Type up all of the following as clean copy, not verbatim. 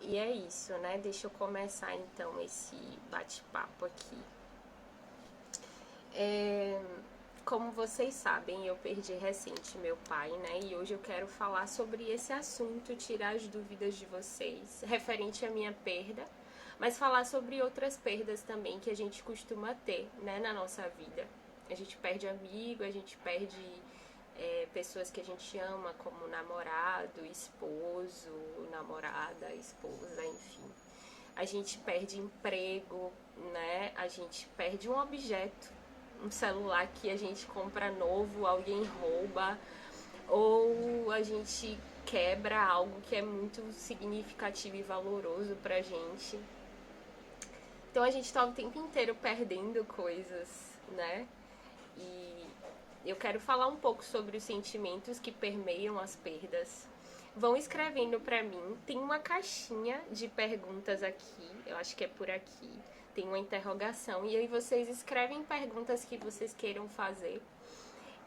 E é isso, né? Deixa eu começar então esse bate-papo aqui. Como vocês sabem, eu perdi recente meu pai, né? E hoje eu quero falar sobre esse assunto, tirar as dúvidas de vocês referente à minha perda, mas falar sobre outras perdas também que a gente costuma ter, né, na nossa vida. A gente perde amigo, a gente perde pessoas que a gente ama, como namorado, esposo, namorada, esposa, enfim. A gente perde emprego, né? A gente perde um objeto, um celular que a gente compra novo, alguém rouba, ou a gente quebra algo que é muito significativo e valoroso pra gente. Então a gente tá o tempo inteiro perdendo coisas, né? E eu quero falar um pouco sobre os sentimentos que permeiam as perdas. Vão escrevendo pra mim. Tem uma caixinha de perguntas aqui, eu acho que é por aqui. Tem uma interrogação e aí vocês escrevem perguntas que vocês queiram fazer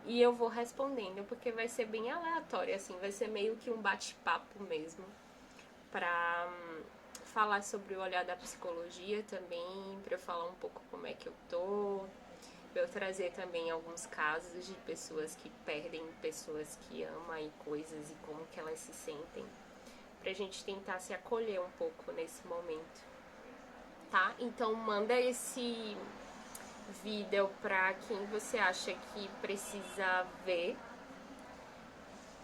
e eu vou respondendo, porque vai ser bem aleatório, assim, vai ser meio que um bate-papo mesmo, pra falar sobre o olhar da psicologia também, pra eu falar um pouco como é que eu tô, pra eu trazer também alguns casos de pessoas que perdem pessoas que amam e coisas e como que elas se sentem, pra gente tentar se acolher um pouco nesse momento, tá? Então manda esse vídeo pra quem você acha que precisa ver,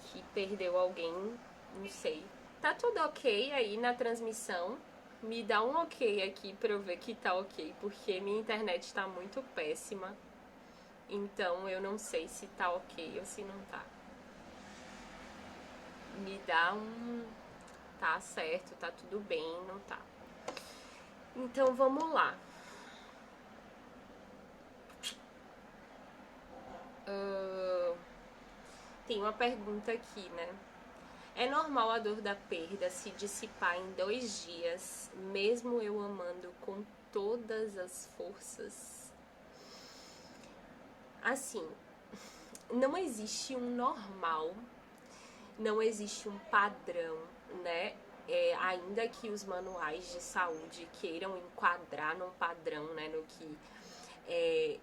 que perdeu alguém, não sei. Tá tudo ok aí na transmissão? Me dá um ok aqui pra eu ver que tá ok, porque minha internet tá muito péssima. Então eu não sei se tá ok ou se não tá. Me dá um tá certo, tá tudo bem, não tá. Então vamos lá. Tem uma pergunta aqui, né? É normal a dor da perda se dissipar em 2 dias, mesmo eu amando com todas as forças? Assim, não existe um normal, não existe um padrão, né? Ainda que os manuais de saúde queiram enquadrar num padrão, né? No que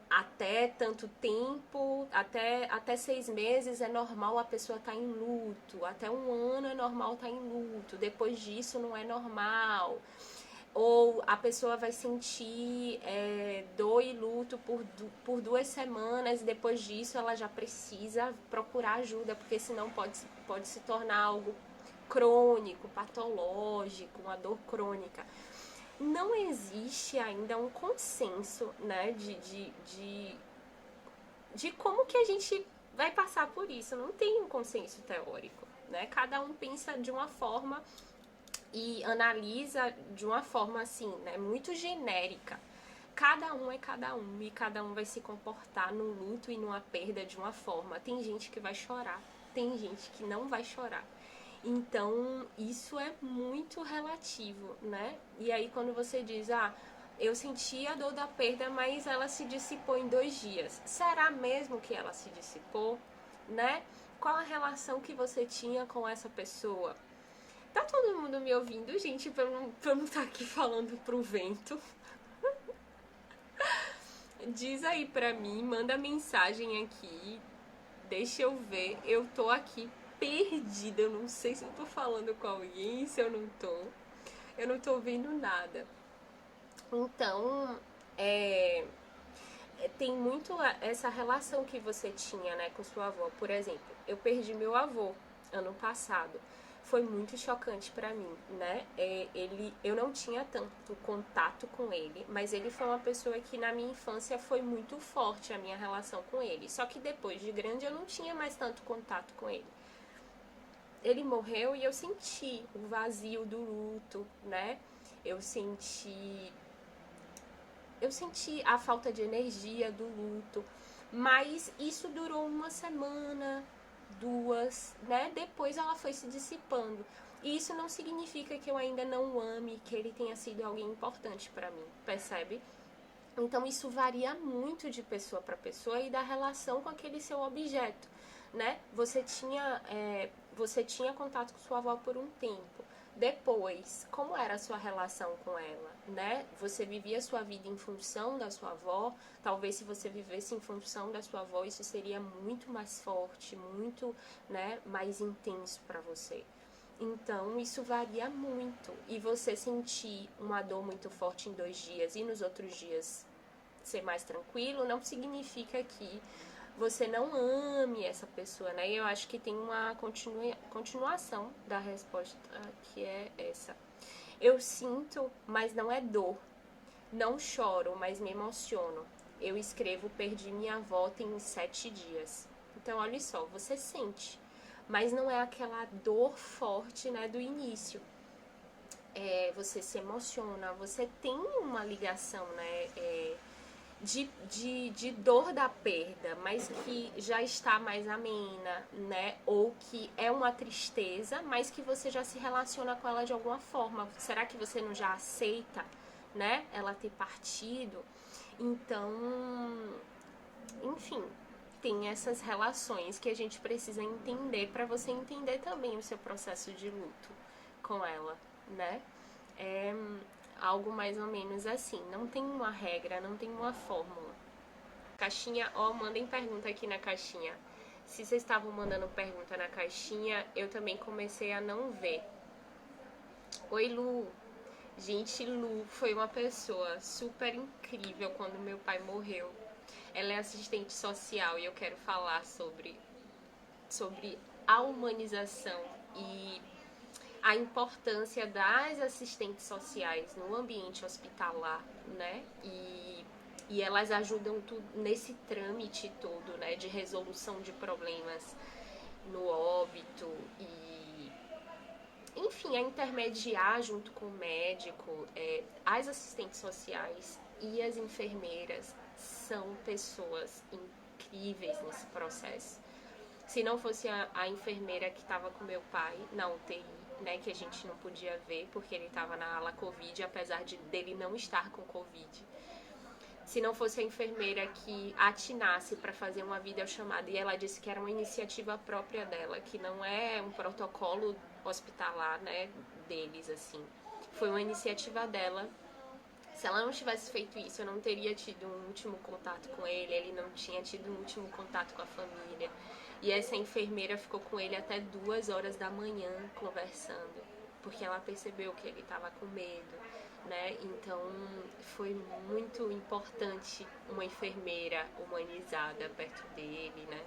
até tanto tempo, até 6 meses é normal a pessoa estar em luto, até um ano é normal estar em luto, depois disso não é normal. Ou a pessoa vai sentir dor e luto por 2 semanas e depois disso ela já precisa procurar ajuda, porque senão pode se tornar algo crônico, patológico, uma dor crônica. Não existe ainda um consenso, né, de como que a gente vai passar por isso. Não tem um consenso teórico, né? Cada um pensa de uma forma e analisa de uma forma assim, né, muito genérica. Cada um é cada um e cada um vai se comportar no luto e numa perda de uma forma. Tem gente que vai chorar, tem gente que não vai chorar. Então, isso é muito relativo, né? E aí quando você diz, eu senti a dor da perda, mas ela se dissipou em 2 dias. Será mesmo que ela se dissipou, né? Qual a relação que você tinha com essa pessoa? Tá todo mundo me ouvindo, gente, pra eu não estar aqui falando pro vento? Diz aí pra mim, manda mensagem aqui, deixa eu ver. Eu tô aqui perdida, eu não sei se eu tô falando com alguém, se eu não tô. Eu não tô vendo nada. Então, tem muito essa relação que você tinha, né, com sua avó. Por exemplo, eu perdi meu avô ano passado. Foi muito chocante pra mim, né? Eu não tinha tanto contato com ele, mas ele foi uma pessoa que na minha infância foi muito forte a minha relação com ele. Só que depois de grande eu não tinha mais tanto contato com ele. Ele morreu e eu senti o vazio do luto, né? Eu senti eu senti a falta de energia do luto, mas isso durou uma semana, 2, né? Depois ela foi se dissipando. E isso não significa que eu ainda não o ame, que ele tenha sido alguém importante para mim, percebe? Então isso varia muito de pessoa para pessoa e da relação com aquele seu objeto, né? Você tinha contato com sua avó por um tempo, Depois, como era a sua relação com ela, né? Você vivia a sua vida em função da sua avó. Talvez se você vivesse em função da sua avó, isso seria muito mais forte, muito, né, mais intenso para você. Então, isso varia muito. E você sentir uma dor muito forte em 2 dias e nos outros dias ser mais tranquilo, não significa que você não ame essa pessoa, né? E eu acho que tem uma continuação da resposta que é essa. Eu sinto, mas não é dor. Não choro, mas me emociono. Eu escrevo, perdi minha avó tem 7 dias. Então, olha só, você sente, mas não é aquela dor forte, né, do início. Você se emociona, você tem uma ligação, né, de dor da perda, mas que já está mais amena, né? Ou que é uma tristeza, mas que você já se relaciona com ela de alguma forma. Será que você não já aceita, né? Ela ter partido? Então, enfim, tem essas relações que a gente precisa entender para você entender também o seu processo de luto com ela, né? É algo mais ou menos assim. Não tem uma regra, não tem uma fórmula. Caixinha, mandem pergunta aqui na caixinha. Se vocês estavam mandando pergunta na caixinha, eu também comecei a não ver. Oi, Lu. Gente, Lu foi uma pessoa super incrível quando meu pai morreu. Ela é assistente social e eu quero falar sobre a humanização e a importância das assistentes sociais no ambiente hospitalar, né? E elas ajudam nesse trâmite todo, né? De resolução de problemas no óbito e, enfim, a intermediar junto com o médico. As assistentes sociais e as enfermeiras são pessoas incríveis nesse processo. Se não fosse a enfermeira que estava com meu pai na UTI, né, que a gente não podia ver porque ele estava na ala Covid, apesar dele não estar com Covid. Se não fosse a enfermeira que atinasse para fazer uma videochamada, e ela disse que era uma iniciativa própria dela, que não é um protocolo hospitalar, né, deles, assim. Foi uma iniciativa dela. Se ela não tivesse feito isso, eu não teria tido um último contato com ele não tinha tido um último contato com a família. E essa enfermeira ficou com ele até 2 horas da manhã conversando, porque ela percebeu que ele estava com medo, né? Então foi muito importante uma enfermeira humanizada perto dele, né?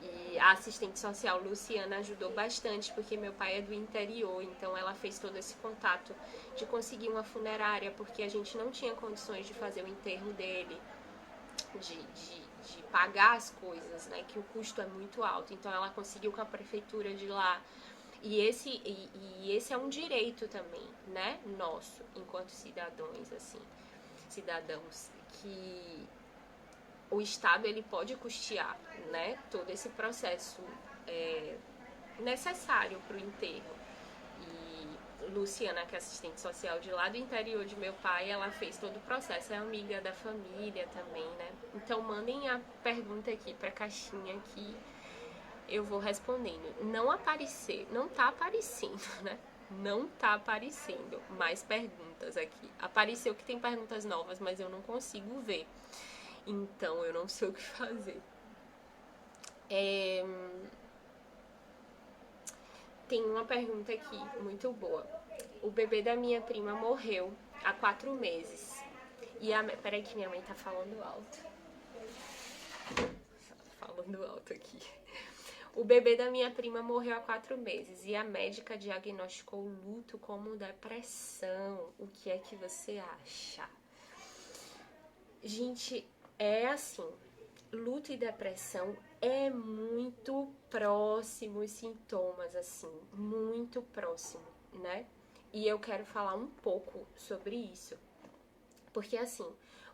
E a assistente social Luciana ajudou bastante, porque meu pai é do interior, então ela fez todo esse contato de conseguir uma funerária, porque a gente não tinha condições de fazer o enterro dele, de pagar as coisas, né, que o custo é muito alto. Então ela conseguiu com a prefeitura de lá. E esse é um direito também, né, nosso, enquanto cidadãos, assim, cidadãos, que o Estado ele pode custear, né, todo esse processo necessário para o enterro. E Luciana, que é assistente social de lá do interior de meu pai, ela fez todo o processo, é amiga da família também, né? Então mandem a pergunta aqui para a caixinha que eu vou respondendo. Não tá aparecendo, né? Não tá aparecendo mais perguntas aqui. Apareceu que tem perguntas novas, mas eu não consigo ver. Então eu não sei o que fazer. Tem uma pergunta aqui, muito boa. O bebê da minha prima morreu há 4 meses. Peraí que minha mãe tá falando alto. Falando alto aqui. O bebê da minha prima morreu há 4 meses e a médica diagnosticou o luto como depressão. O que é que você acha? Gente, é assim, luto e depressão é muito próximo os sintomas, assim, muito próximo, né? E eu quero falar um pouco sobre isso. Porque, assim,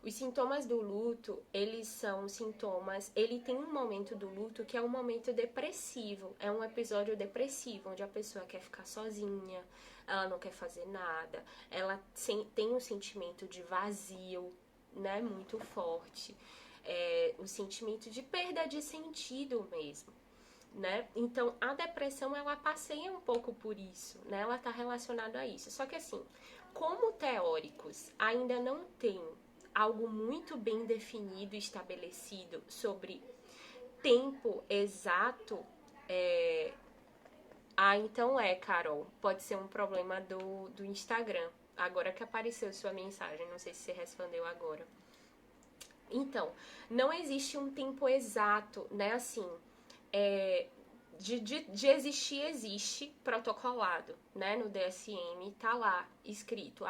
os sintomas do luto, eles são sintomas... Ele tem um momento do luto que é um momento depressivo. É um episódio depressivo, onde a pessoa quer ficar sozinha, ela não quer fazer nada, ela tem um sentimento de vazio, né, muito forte. O sentimento de perda de sentido mesmo. né? Então, a depressão, ela passeia um pouco por isso, né? Ela tá relacionada a isso. Só que assim, como teóricos ainda não têm algo muito bem definido e estabelecido sobre tempo exato, então Carol, pode ser um problema do Instagram. Agora que apareceu sua mensagem, não sei se você respondeu agora. Então, não existe um tempo exato, né? Assim, de existir, existe protocolado, né? No DSM tá lá escrito,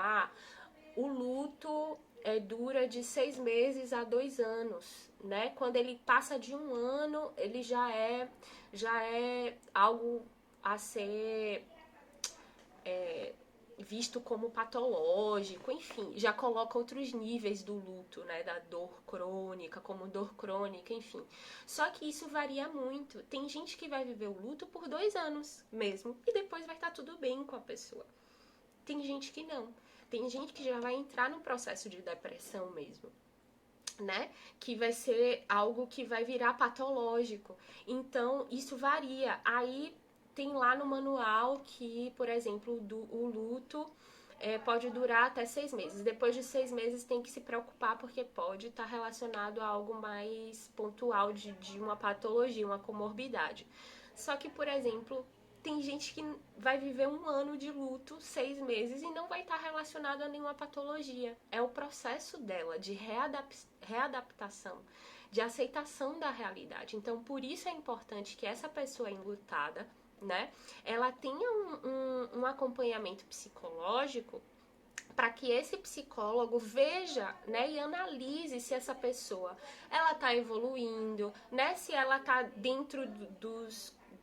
o luto dura de 6 meses a 2 anos, né? Quando ele passa de 1 ano, ele já é algo a ser visto como patológico, enfim, já coloca outros níveis do luto, né, da dor crônica, como dor crônica, enfim. Só que isso varia muito. Tem gente que vai viver o luto por 2 anos mesmo, e depois vai estar tudo bem com a pessoa. Tem gente que não. Tem gente que já vai entrar no processo de depressão mesmo, né? Que vai ser algo que vai virar patológico. Então, isso varia. Aí tem lá no manual que, por exemplo, o luto pode durar até 6 meses. Depois de 6 meses tem que se preocupar porque pode estar relacionado a algo mais pontual de uma patologia, uma comorbidade. Só que, por exemplo, tem gente que vai viver 1 ano de luto, 6 meses, e não vai estar relacionado a nenhuma patologia. É o processo dela de readaptação, de aceitação da realidade. Então, por isso é importante que essa pessoa enlutada, né, ela tenha um acompanhamento psicológico para que esse psicólogo veja, né, e analise se essa pessoa ela está evoluindo, né, se ela está dentro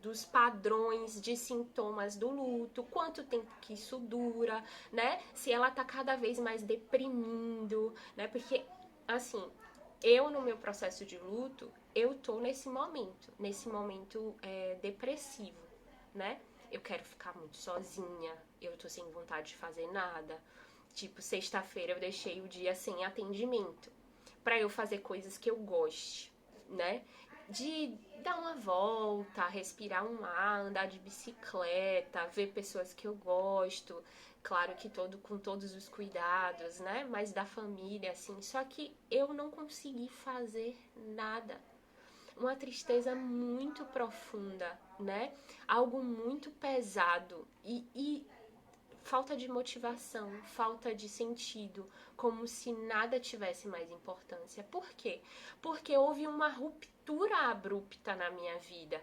dos padrões de sintomas do luto, quanto tempo que isso dura, né? Se ela tá cada vez mais deprimindo, né? Porque, assim, eu no meu processo de luto, eu tô nesse momento depressivo, né? Eu quero ficar muito sozinha, eu tô sem vontade de fazer nada. Tipo, sexta-feira eu deixei o dia sem atendimento, pra eu fazer coisas que eu goste, né? De dar uma volta, respirar um ar, andar de bicicleta, ver pessoas que eu gosto, claro que com todos os cuidados, né? Mas da família, assim. Só que eu não consegui fazer nada. Uma tristeza muito profunda, né? Algo muito pesado e falta de motivação, falta de sentido, como se nada tivesse mais importância. Por quê? Porque houve uma ruptura abrupta na minha vida.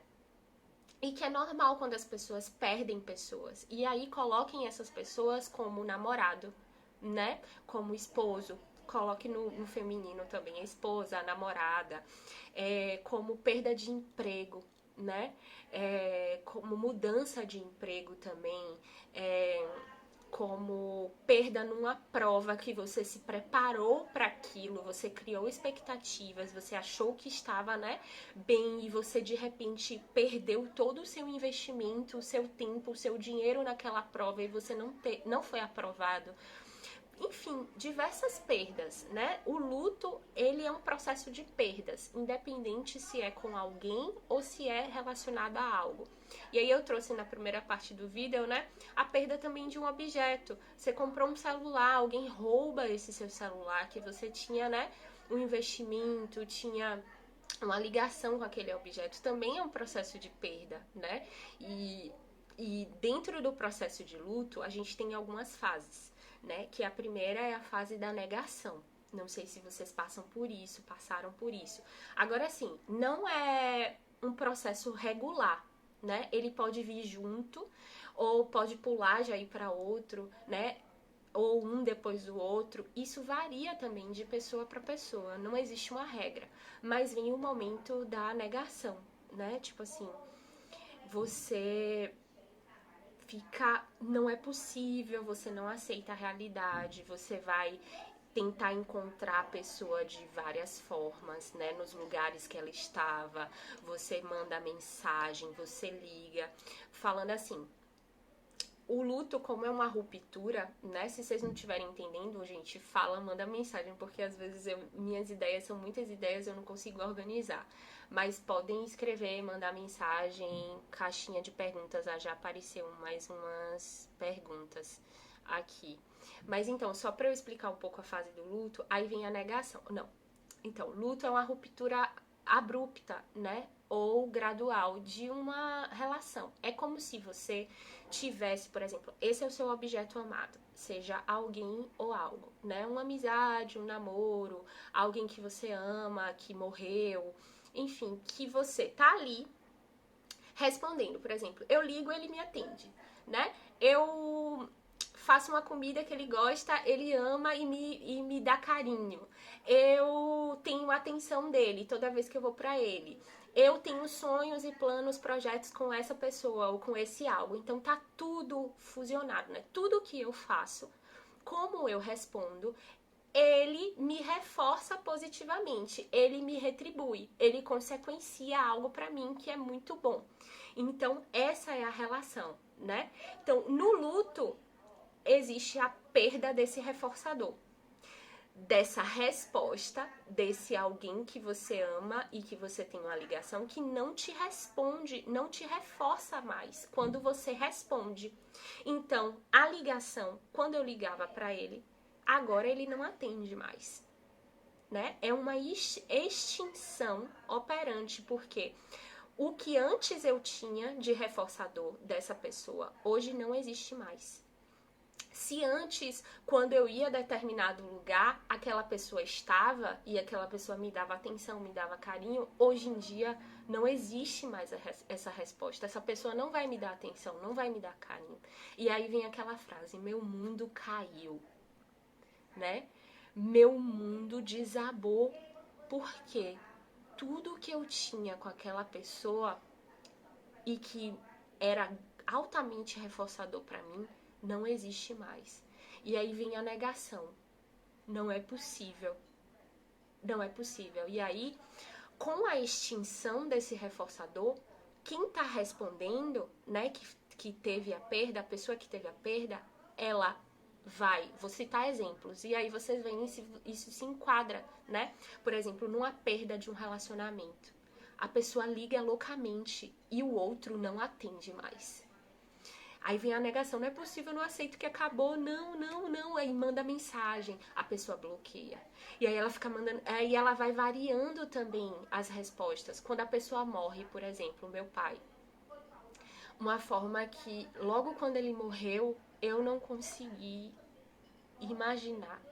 E que é normal quando as pessoas perdem pessoas. E aí coloquem essas pessoas como namorado, né? Como esposo. Coloque no feminino também a esposa, a namorada. Como perda de emprego, né? Como mudança de emprego também. Como perda numa prova que você se preparou para aquilo, você criou expectativas, você achou que estava, né, bem, e você de repente perdeu todo o seu investimento, o seu tempo, o seu dinheiro naquela prova e você não foi aprovado. Enfim, diversas perdas, né? O luto, ele é um processo de perdas, independente se é com alguém ou se é relacionado a algo. E aí eu trouxe na primeira parte do vídeo, né, a perda também de um objeto. Você comprou um celular, alguém rouba esse seu celular que você tinha, né, um investimento, tinha uma ligação com aquele objeto. Também é um processo de perda, né? E dentro do processo de luto, a gente tem algumas fases, né? Que a primeira é a fase da negação. Não sei se vocês passaram por isso. Agora sim, não é um processo regular, né? Ele pode vir junto ou pode pular já ir para outro, né? Ou um depois do outro. Isso varia também de pessoa para pessoa. Não existe uma regra. Mas vem o momento da negação, né? Tipo assim, você não é possível, você não aceita a realidade, você vai tentar encontrar a pessoa de várias formas, né, nos lugares que ela estava, você manda mensagem, você liga, falando assim, o luto, como é uma ruptura, né? Se vocês não estiverem entendendo, gente, fala, manda mensagem, porque às vezes minhas ideias são muitas ideias, eu não consigo organizar. Mas podem escrever, mandar mensagem, caixinha de perguntas, já apareceu mais umas perguntas aqui. Mas então, só para eu explicar um pouco a fase do luto, aí vem a negação. Não. Então, luto é uma ruptura abrupta, né? Ou gradual de uma relação. É como se você tivesse, por exemplo, esse é o seu objeto amado, seja alguém ou algo, né? Uma amizade, um namoro, alguém que você ama, que morreu, enfim, que você tá ali respondendo, por exemplo, eu ligo, ele me atende, né? Eu faço uma comida que ele gosta, ele ama e me dá carinho. Eu tenho a atenção dele toda vez que eu vou pra ele. Eu tenho sonhos e planos, projetos com essa pessoa ou com esse algo. Então tá tudo fusionado, né? Tudo que eu faço, como eu respondo, ele me reforça positivamente, ele me retribui, ele consequencia algo pra mim que é muito bom. Então, essa é a relação, né? Então, no luto, existe a perda desse reforçador, dessa resposta desse alguém que você ama e que você tem uma ligação que não te responde, não te reforça mais quando você responde. Então, a ligação, quando eu ligava para ele, agora ele não atende mais, né? É uma extinção operante, porque o que antes eu tinha de reforçador dessa pessoa, hoje não existe mais. Se antes, quando eu ia a determinado lugar, aquela pessoa estava e aquela pessoa me dava atenção, me dava carinho, hoje em dia não existe mais essa resposta. Essa pessoa não vai me dar atenção, não vai me dar carinho. E aí vem aquela frase, meu mundo caiu, né? Meu mundo desabou, porque tudo que eu tinha com aquela pessoa e que era altamente reforçador para mim, não existe mais. E aí vem a negação. Não é possível. Não é possível. E aí, com a extinção desse reforçador, quem tá respondendo, né, que teve a perda, a pessoa que teve a perda, ela vai, vou citar exemplos, e aí vocês veem se isso se enquadra, né? Por exemplo, numa perda de um relacionamento. A pessoa liga loucamente e o outro não atende mais. Aí vem a negação, não é possível, eu não aceito que acabou, não. Aí manda mensagem, a pessoa bloqueia. E aí ela fica mandando, aí ela vai variando também as respostas. Quando a pessoa morre, por exemplo, o meu pai. Uma forma que, logo quando ele morreu, eu não consegui imaginar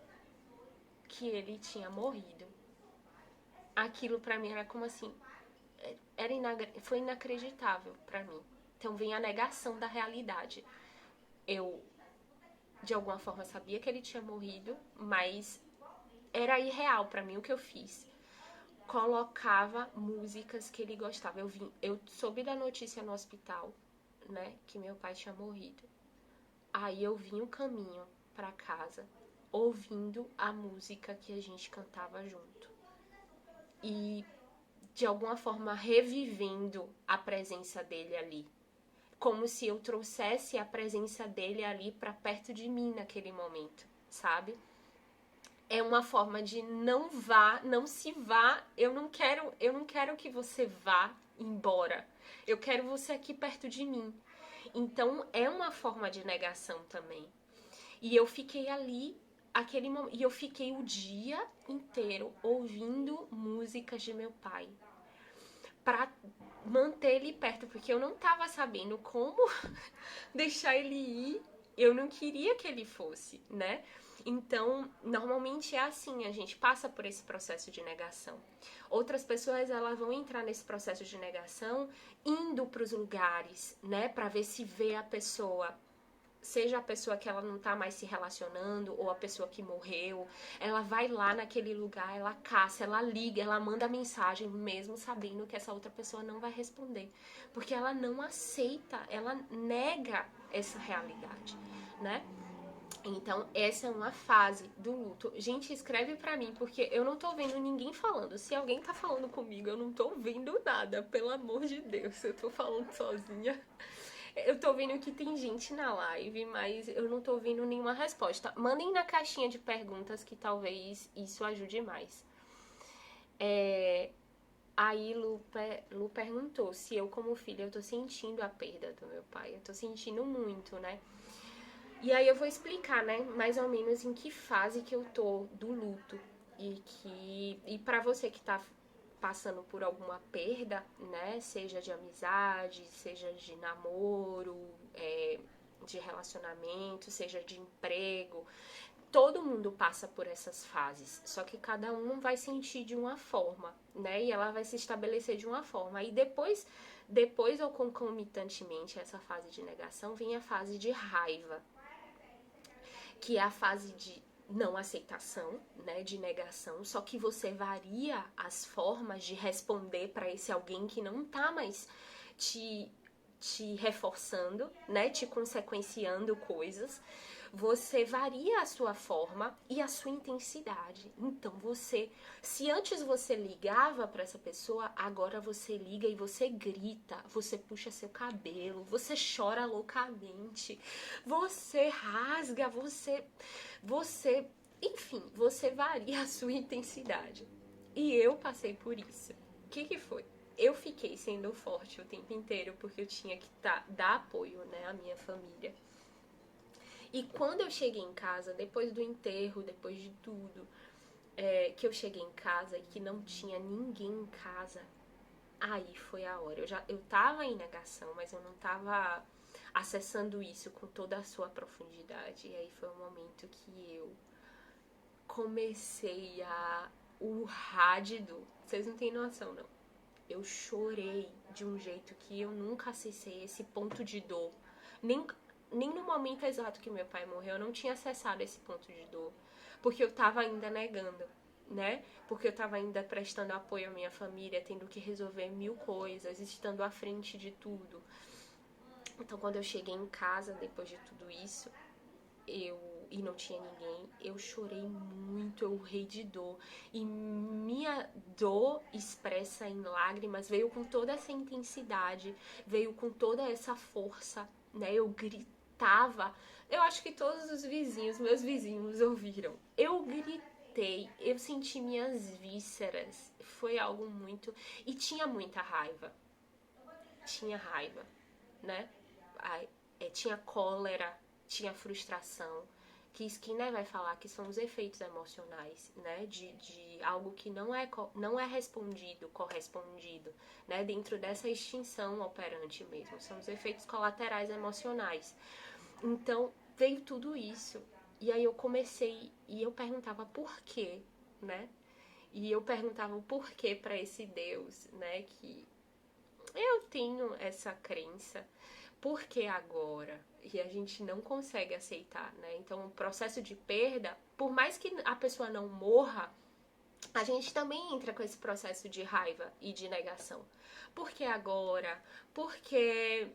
que ele tinha morrido. Aquilo pra mim era como assim, foi inacreditável pra mim. Então vem a negação da realidade. Eu, de alguma forma, sabia que ele tinha morrido, mas era irreal pra mim o que eu fiz. Colocava músicas que ele gostava. Eu soube da notícia no hospital, né, que meu pai tinha morrido. Aí eu vim o caminho pra casa, ouvindo a música que a gente cantava junto. E, de alguma forma, revivendo a presença dele ali. Como se eu trouxesse a presença dele ali pra perto de mim naquele momento, sabe? É uma forma de não se vá, eu não quero que você vá embora. Eu quero você aqui perto de mim. Então é uma forma de negação também. E eu fiquei ali aquele momento, e eu fiquei o dia inteiro ouvindo músicas de meu pai para manter ele perto, porque eu não tava sabendo como deixar ele ir. Eu não queria que ele fosse, né? Então, normalmente é assim, a gente passa por esse processo de negação. Outras pessoas, elas vão entrar nesse processo de negação indo para os lugares, né, para ver se vê a pessoa, seja a pessoa que ela não tá mais se relacionando ou a pessoa que morreu, ela vai lá naquele lugar, ela caça, ela liga, ela manda mensagem mesmo sabendo que essa outra pessoa não vai responder, porque ela não aceita, ela nega essa realidade, né? Então, essa é uma fase do luto. Gente, escreve pra mim, porque eu não tô vendo ninguém falando. Se alguém tá falando comigo, eu não tô vendo nada, pelo amor de Deus. Eu tô falando sozinha. Eu tô vendo que tem gente na live, mas eu não tô vendo nenhuma resposta. Mandem na caixinha de perguntas que talvez isso ajude mais. Aí Lu perguntou se eu, como filha, eu tô sentindo a perda do meu pai. Eu tô sentindo muito, né? E aí eu vou explicar, né, mais ou menos em que fase que eu tô do luto. E pra você que tá passando por alguma perda, né, seja de amizade, seja de namoro, de relacionamento, seja de emprego, todo mundo passa por essas fases, só que cada um vai sentir de uma forma, né? E ela vai se estabelecer de uma forma. E depois ou concomitantemente a essa fase de negação, vem a fase de raiva, que é a fase de não aceitação, né, de negação, só que você varia as formas de responder para esse alguém que não tá mais te reforçando, né, te consequenciando coisas. Você varia a sua forma e a sua intensidade. Então se antes você ligava para essa pessoa, agora você liga e você grita, você puxa seu cabelo, você chora loucamente, você rasga, enfim, você varia a sua intensidade. E eu passei por isso. O que foi? Eu fiquei sendo forte o tempo inteiro porque eu tinha que dar apoio, né, à minha família. E quando eu cheguei em casa, depois do enterro, depois de tudo, que eu cheguei em casa e que não tinha ninguém em casa, aí foi a hora. Eu tava em negação, mas eu não tava acessando isso com toda a sua profundidade. E aí foi o momento que eu comecei a urrar de dor. Vocês não têm noção, não. Eu chorei de um jeito que eu nunca acessei esse ponto de dor. Nem no momento exato que meu pai morreu, eu não tinha acessado esse ponto de dor. Porque eu tava ainda negando, né? Porque eu tava ainda prestando apoio à minha família, tendo que resolver 1000 coisas, estando à frente de tudo. Então, quando eu cheguei em casa, depois de tudo isso, e não tinha ninguém, eu chorei muito, eu urrei de dor. E minha dor expressa em lágrimas veio com toda essa intensidade, veio com toda essa força, né? Eu gritava. Eu acho que todos os vizinhos, meus vizinhos, ouviram. Eu gritei, eu senti minhas vísceras. Foi algo muito. E tinha muita raiva. Tinha raiva, né? Tinha cólera, tinha frustração, que Skinner vai falar que são os efeitos emocionais, né, de algo que não é respondido, correspondido, né, dentro dessa extinção operante mesmo, são os efeitos colaterais emocionais. Então, veio tudo isso, e aí eu comecei, e eu perguntava por quê, né, e eu perguntava o porquê para esse Deus, né, que eu tenho essa crença, por que agora? E a gente não consegue aceitar, né? Então, o processo de perda, por mais que a pessoa não morra, a gente também entra com esse processo de raiva e de negação. Por que agora? Porque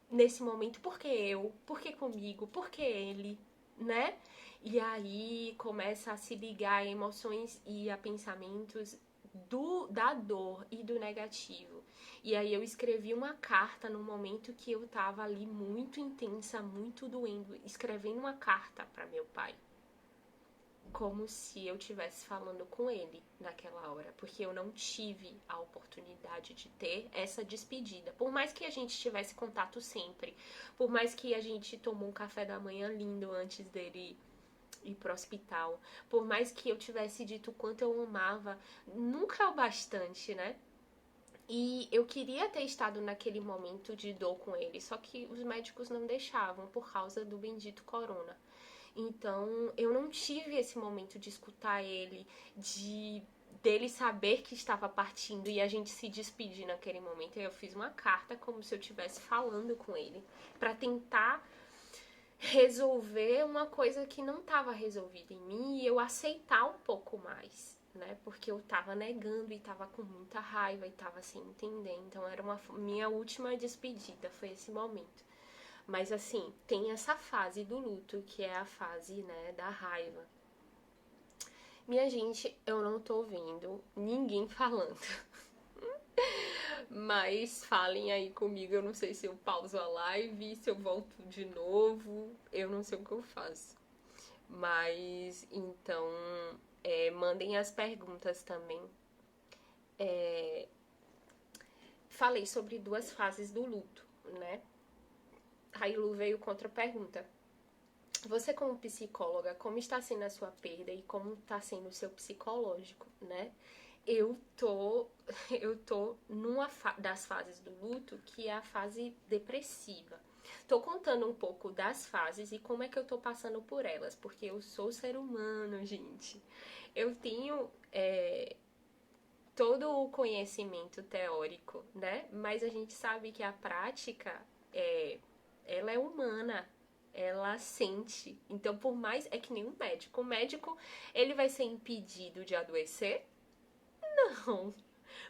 nesse momento, por que eu? Por que comigo? Por que ele? Né? E aí começa a se ligar a emoções e a pensamentos da dor e do negativo. E aí eu escrevi uma carta no momento que eu tava ali muito intensa, muito doendo, escrevendo uma carta para meu pai. Como se eu estivesse falando com ele naquela hora, porque eu não tive a oportunidade de ter essa despedida. Por mais que a gente tivesse contato sempre, por mais que a gente tomou um café da manhã lindo antes dele ir pro hospital, por mais que eu tivesse dito o quanto eu amava, nunca é o bastante, né? E eu queria ter estado naquele momento de dor com ele, só que os médicos não deixavam por causa do bendito corona. Então, eu não tive esse momento de escutar ele, dele saber que estava partindo e a gente se despedir naquele momento. Eu fiz uma carta como se eu estivesse falando com ele, para tentar resolver uma coisa que não estava resolvida em mim e eu aceitar um pouco mais, né? Porque eu tava negando e tava com muita raiva e tava sem entender. Então era minha última despedida, foi esse momento. Mas assim, tem essa fase do luto, que é a fase, né, da raiva. Minha gente, eu não tô ouvindo ninguém falando. Mas falem aí comigo, eu não sei se eu pauso a live, se eu volto de novo, eu não sei o que eu faço. Mas então, mandem as perguntas também. Falei sobre 2 fases do luto, né? Railu veio com outra pergunta. Você como psicóloga, como está sendo a sua perda e como está sendo o seu psicológico, né? Eu tô, eu tô numa das fases do luto que é a fase depressiva. Tô contando um pouco das fases e como é que eu tô passando por elas, porque eu sou ser humano, gente. Eu tenho todo o conhecimento teórico, né? Mas a gente sabe que a prática ela é humana, ela sente. Então, por mais é que nem um médico, o médico ele vai ser impedido de adoecer? Não.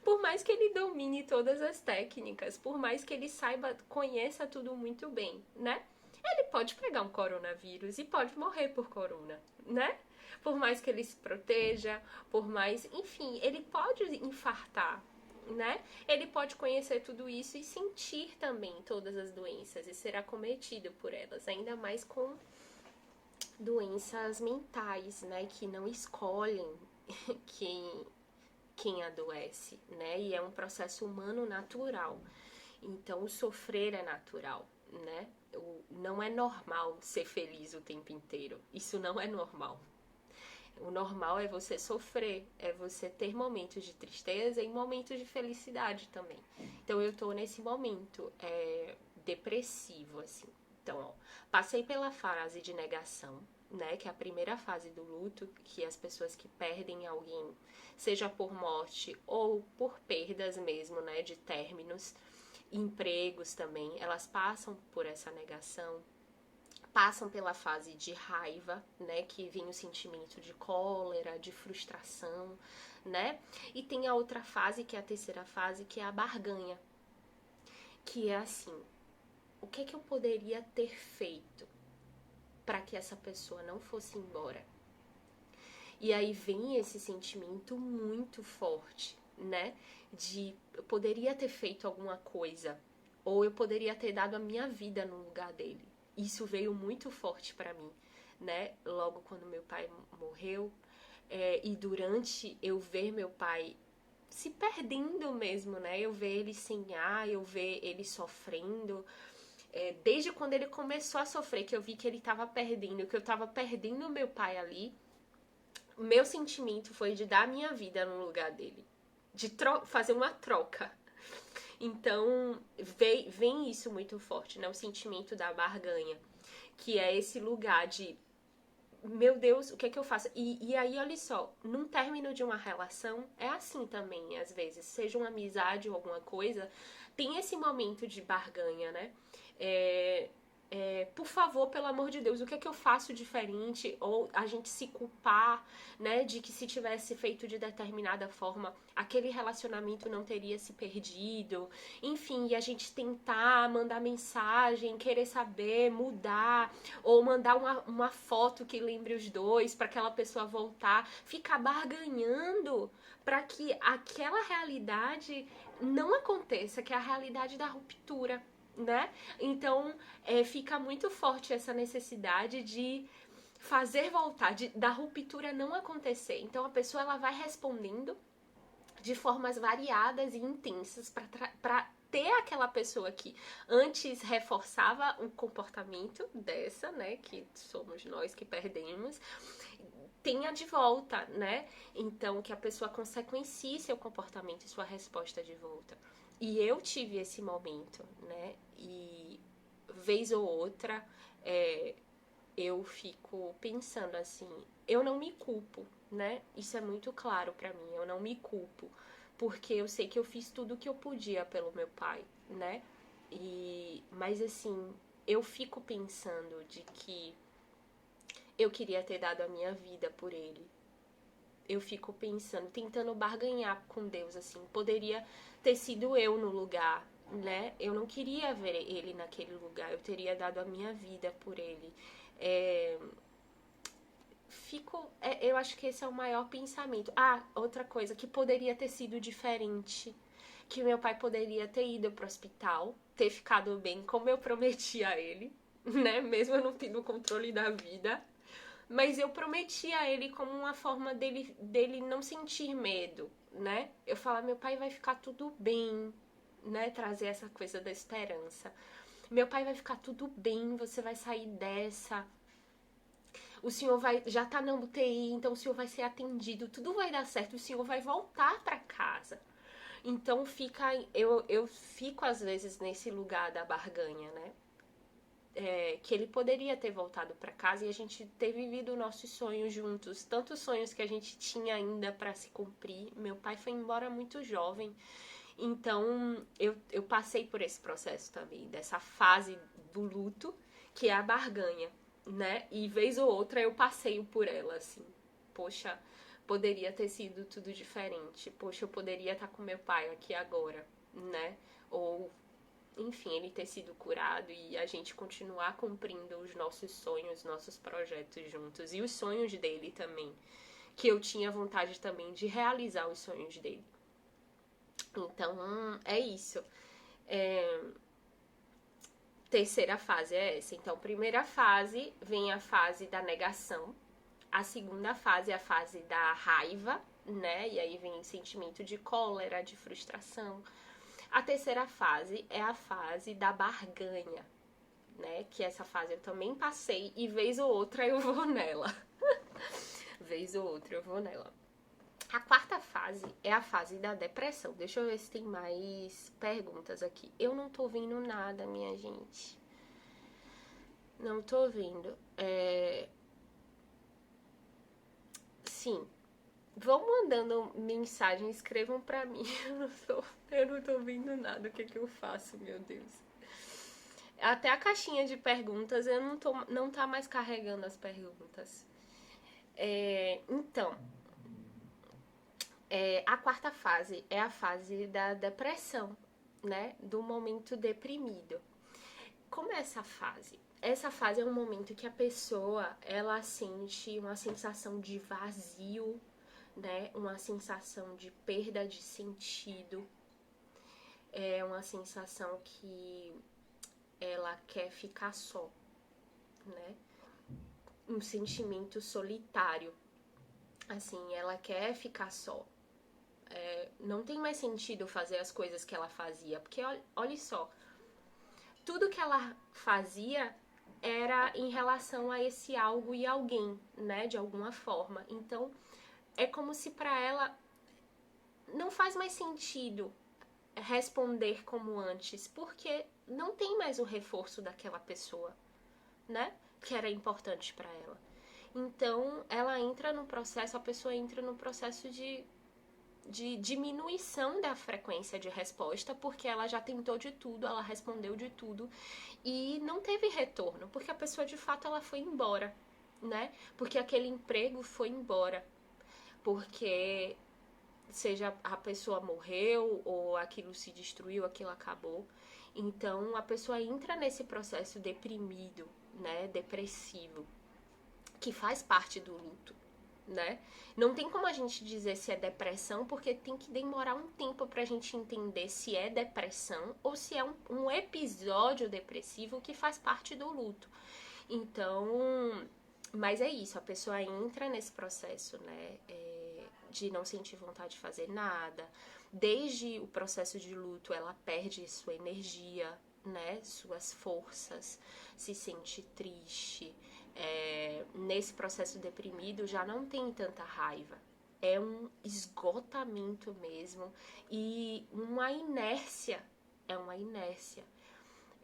Por mais que ele domine todas as técnicas, por mais que ele saiba, conheça tudo muito bem, né? Ele pode pegar um coronavírus e pode morrer por corona, né? Por mais que ele se proteja, por mais, enfim, ele pode infartar, né? Ele pode conhecer tudo isso e sentir também todas as doenças e ser acometido por elas, ainda mais com doenças mentais, né? Que não escolhem quem, quem adoece, né? E é um processo humano natural. Então, o sofrer é natural, né? Não é normal ser feliz o tempo inteiro. Isso não é normal. O normal é você sofrer, é você ter momentos de tristeza e momentos de felicidade também. Então, eu tô nesse momento depressivo, assim. Então, ó, passei pela fase de negação, né, que é a primeira fase do luto, que as pessoas que perdem alguém, seja por morte ou por perdas mesmo, né, de términos, empregos também, elas passam por essa negação, passam pela fase de raiva, né, que vem o sentimento de cólera, de frustração, né, e tem a outra fase, que é a terceira fase, que é a barganha, que é assim, o que é que eu poderia ter feito para que essa pessoa não fosse embora? E aí vem esse sentimento muito forte, né? De eu poderia ter feito alguma coisa, ou eu poderia ter dado a minha vida no lugar dele. Isso veio muito forte para mim, né? Logo quando meu pai morreu, e durante eu ver meu pai se perdendo mesmo, né? Eu ver ele sem ar, eu ver ele sofrendo. Desde quando ele começou a sofrer, que eu vi que ele tava perdendo, que eu tava perdendo meu pai ali, o meu sentimento foi de dar a minha vida no lugar dele, de fazer uma troca. Então, vem isso muito forte, né? O sentimento da barganha, que é esse lugar de, meu Deus, o que é que eu faço? E aí, olha só, num término de uma relação, é assim também, às vezes, seja uma amizade ou alguma coisa, tem esse momento de barganha, né? Por favor, pelo amor de Deus, o que é que eu faço diferente? Ou a gente se culpar, né, de que se tivesse feito de determinada forma, aquele relacionamento não teria se perdido. Enfim, e a gente tentar mandar mensagem, querer saber, mudar, ou mandar uma foto que lembre os dois para aquela pessoa voltar, ficar barganhando para que aquela realidade não aconteça, que é a realidade da ruptura, né? Então, fica muito forte essa necessidade de fazer voltar, da ruptura não acontecer. Então, a pessoa ela vai respondendo de formas variadas e intensas para ter aquela pessoa que antes reforçava o comportamento dessa, né, que somos nós que perdemos, tenha de volta, né? Então, que a pessoa consequencie seu comportamento e sua resposta de volta. E eu tive esse momento, né? E vez ou outra, eu fico pensando assim, eu não me culpo, né? Isso é muito claro pra mim, eu não me culpo, porque eu sei que eu fiz tudo o que eu podia pelo meu pai, né? Mas assim, eu fico pensando de que eu queria ter dado a minha vida por ele. Eu fico pensando, tentando barganhar com Deus, assim, poderia ter sido eu no lugar, né? Eu não queria ver ele naquele lugar, eu teria dado a minha vida por ele. Eu acho que esse é o maior pensamento. Ah, outra coisa, que poderia ter sido diferente, que meu pai poderia ter ido pro hospital, ter ficado bem como eu prometi a ele, né? Mesmo eu não tendo controle da vida. Mas eu prometi a ele como uma forma dele não sentir medo, né? Eu falar, meu pai vai ficar tudo bem, né? Trazer essa coisa da esperança. Meu pai vai ficar tudo bem, você vai sair dessa. O senhor já tá na UTI, então o senhor vai ser atendido, tudo vai dar certo, o senhor vai voltar para casa. Então eu fico às vezes nesse lugar da barganha, né? Que ele poderia ter voltado para casa e a gente ter vivido nossos sonhos juntos, tantos sonhos que a gente tinha ainda para se cumprir. Meu pai foi embora muito jovem, então eu passei por esse processo também, dessa fase do luto, que é a barganha, né? E vez ou outra eu passeio por ela, assim, poxa, poderia ter sido tudo diferente, poxa, eu poderia estar com meu pai aqui agora, né? Ou enfim, ele ter sido curado e a gente continuar cumprindo os nossos sonhos, nossos projetos juntos e os sonhos dele também, que eu tinha vontade também de realizar os sonhos dele. Então, é isso. Terceira fase é essa. Então, primeira fase vem a fase da negação. A segunda fase é a fase da raiva, né? E aí vem sentimento de cólera, de frustração. A terceira fase é a fase da barganha, né? Que essa fase eu também passei e vez ou outra eu vou nela. Vez ou outra eu vou nela. A quarta fase é a fase da depressão. Deixa eu ver se tem mais perguntas aqui. Eu não tô vendo nada, minha gente. Não tô vendo. Sim. Vão mandando mensagem, escrevam pra mim. Eu não tô vendo nada. O que eu faço, meu Deus? Até a caixinha de perguntas eu não tá mais carregando as perguntas. Então, a quarta fase é a fase da depressão, né? Do momento deprimido. Como é essa fase? Essa fase é um momento que a pessoa, ela sente uma sensação de vazio, né? Uma sensação de perda de sentido. É uma sensação que ela quer ficar só, né? Um sentimento solitário. Assim, ela quer ficar só. Não tem mais sentido fazer as coisas que ela fazia, porque olha só, tudo que ela fazia era em relação a esse algo e alguém, né, de alguma forma. Então, é como se para ela não faz mais sentido responder como antes, porque não tem mais o reforço daquela pessoa, né, que era importante para ela. Então, ela entra no processo, a pessoa entra no processo de diminuição da frequência de resposta, porque ela já tentou de tudo, ela respondeu de tudo e não teve retorno, porque a pessoa de fato ela foi embora, né? Porque aquele emprego foi embora, porque seja a pessoa morreu ou aquilo se destruiu, aquilo acabou. Então a pessoa entra nesse processo deprimido, né? Depressivo, que faz parte do luto. Né? Não tem como a gente dizer se é depressão, porque tem que demorar um tempo pra gente entender se é depressão ou se é um episódio depressivo que faz parte do luto. Então, mas é isso, a pessoa entra nesse processo, né, de não sentir vontade de fazer nada. Desde o processo de luto, ela perde sua energia, né, suas forças, se sente triste. Nesse processo deprimido já não tem tanta raiva, é um esgotamento mesmo e uma inércia,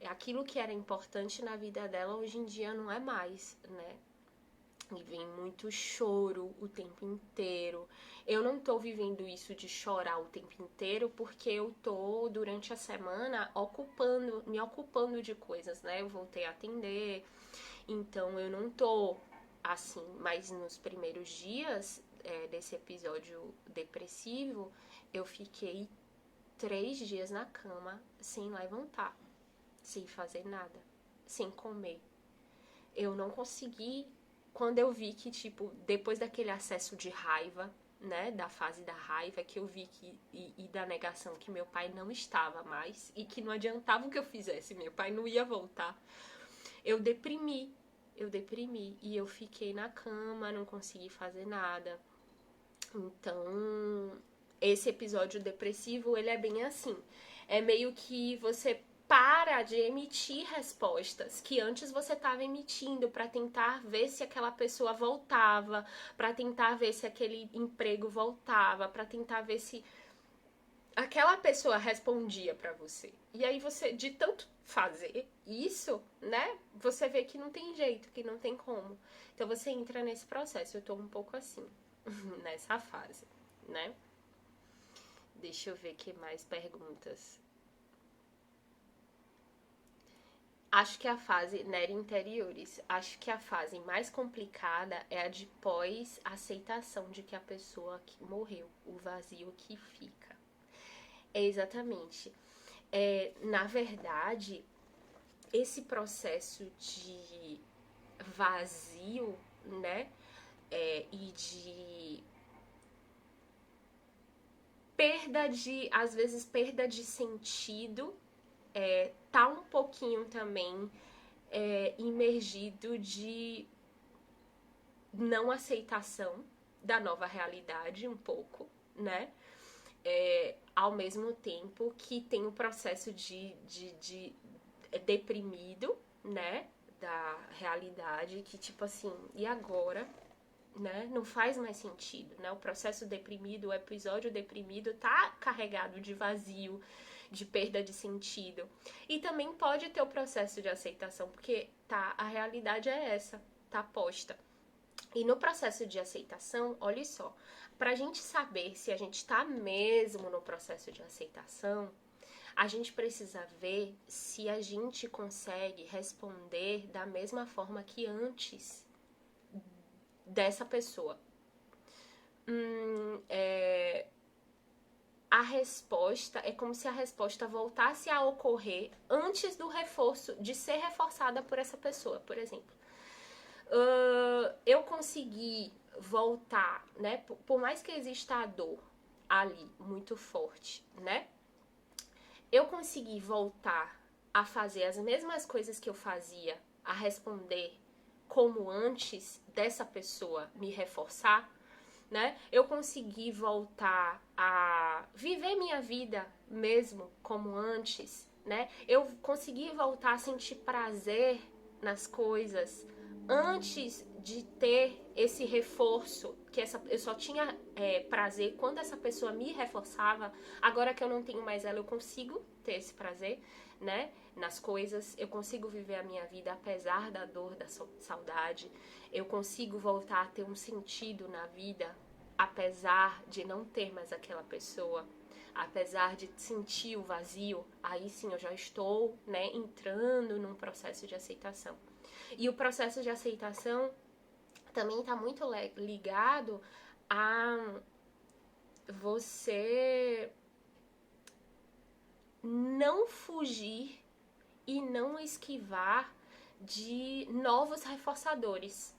aquilo que era importante na vida dela hoje em dia não é mais, né? E vem muito choro o tempo inteiro. Eu não tô vivendo isso de chorar o tempo inteiro porque eu tô durante a semana me ocupando de coisas, né? Eu voltei a atender, então eu não tô assim, mas nos primeiros dias desse episódio depressivo, eu fiquei 3 dias na cama sem levantar, sem fazer nada, sem comer. Eu não consegui, quando eu vi que, tipo, depois daquele acesso de raiva, né, da fase da raiva, que eu vi que, e da negação, que meu pai não estava mais e que não adiantava o que eu fizesse, meu pai não ia voltar. Eu deprimi e eu fiquei na cama, não consegui fazer nada. Então, esse episódio depressivo, ele é bem assim. É meio que você para de emitir respostas que antes você estava emitindo para tentar ver se aquela pessoa voltava, para tentar ver se aquele emprego voltava, para tentar ver se aquela pessoa respondia para você. E aí você, de tanto fazer isso, né, você vê que não tem jeito, que não tem como. Então você entra nesse processo. Eu tô um pouco assim, nessa fase, né? Deixa eu ver que mais perguntas. Acho que a fase, Nery Interiores, acho que a fase mais complicada é a de pós-aceitação de que a pessoa que morreu, o vazio que fica. É exatamente. Na verdade, esse processo de vazio, né, e de perda de, às vezes, perda de sentido, tá um pouquinho também imergido de não aceitação da nova realidade, um pouco, né? Ao mesmo tempo que tem o processo de deprimido, né? Da realidade, que tipo assim, e agora? Né? Não faz mais sentido, né? O processo deprimido, o episódio deprimido tá carregado de vazio, de perda de sentido. E também pode ter o processo de aceitação, porque tá, a realidade é essa, tá posta. E no processo de aceitação, olha só, pra gente saber se a gente tá mesmo no processo de aceitação, a gente precisa ver se a gente consegue responder da mesma forma que antes dessa pessoa. A resposta é como se a resposta voltasse a ocorrer antes do reforço, de ser reforçada por essa pessoa, por exemplo. Eu consegui voltar, né? Por mais que exista a dor ali muito forte, né? Eu consegui voltar a fazer as mesmas coisas que eu fazia, a responder como antes dessa pessoa me reforçar, né? Eu consegui voltar a viver minha vida mesmo como antes, né? Eu consegui voltar a sentir prazer nas coisas antes de ter esse reforço, que eu só tinha prazer quando essa pessoa me reforçava. Agora que eu não tenho mais ela, eu consigo ter esse prazer, né? Nas coisas, eu consigo viver a minha vida apesar da dor, da saudade. Eu consigo voltar a ter um sentido na vida apesar de não ter mais aquela pessoa, apesar de sentir o vazio. Aí sim eu já estou, né, entrando num processo de aceitação. E o processo de aceitação também está muito ligado a você não fugir e não esquivar de novos reforçadores,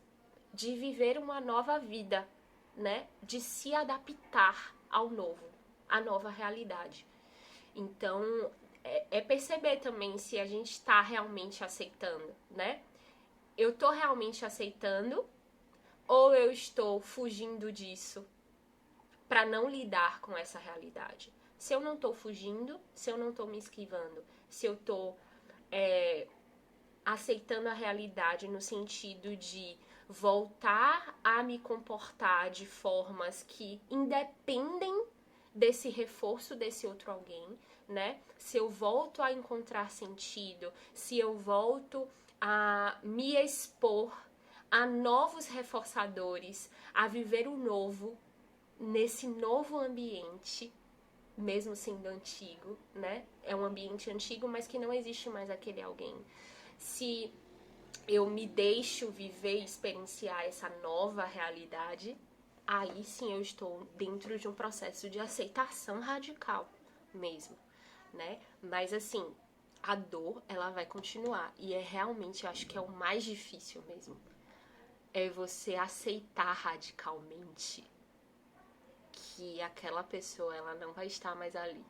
de viver uma nova vida, né? De se adaptar ao novo, à nova realidade. Então, é perceber também se a gente está realmente aceitando, né? Eu tô realmente aceitando ou eu estou fugindo disso para não lidar com essa realidade? Se eu não tô fugindo, se eu não tô me esquivando, se eu tô aceitando a realidade no sentido de voltar a me comportar de formas que independem desse reforço desse outro alguém, né? Se eu volto a encontrar sentido, se eu volto a me expor a novos reforçadores, a viver o novo nesse novo ambiente, mesmo sendo antigo, né? É um ambiente antigo, mas que não existe mais aquele alguém. Se eu me deixo viver e experienciar essa nova realidade, aí sim eu estou dentro de um processo de aceitação radical mesmo, né? Mas assim, a dor, ela vai continuar. E realmente, eu acho que é o mais difícil mesmo. É você aceitar radicalmente que aquela pessoa ela não vai estar mais ali.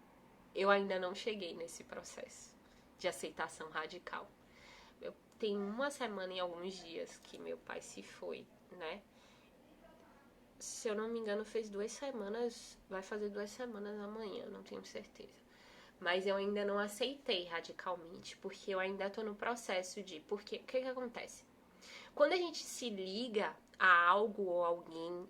Eu ainda não cheguei nesse processo de aceitação radical. Tem uma semana e alguns dias que meu pai se foi, né? Se eu não me engano, fez 2 semanas, vai fazer 2 semanas amanhã, não tenho certeza. Mas eu ainda não aceitei radicalmente, porque eu ainda tô no processo de... Porque o que acontece? Quando a gente se liga a algo ou alguém,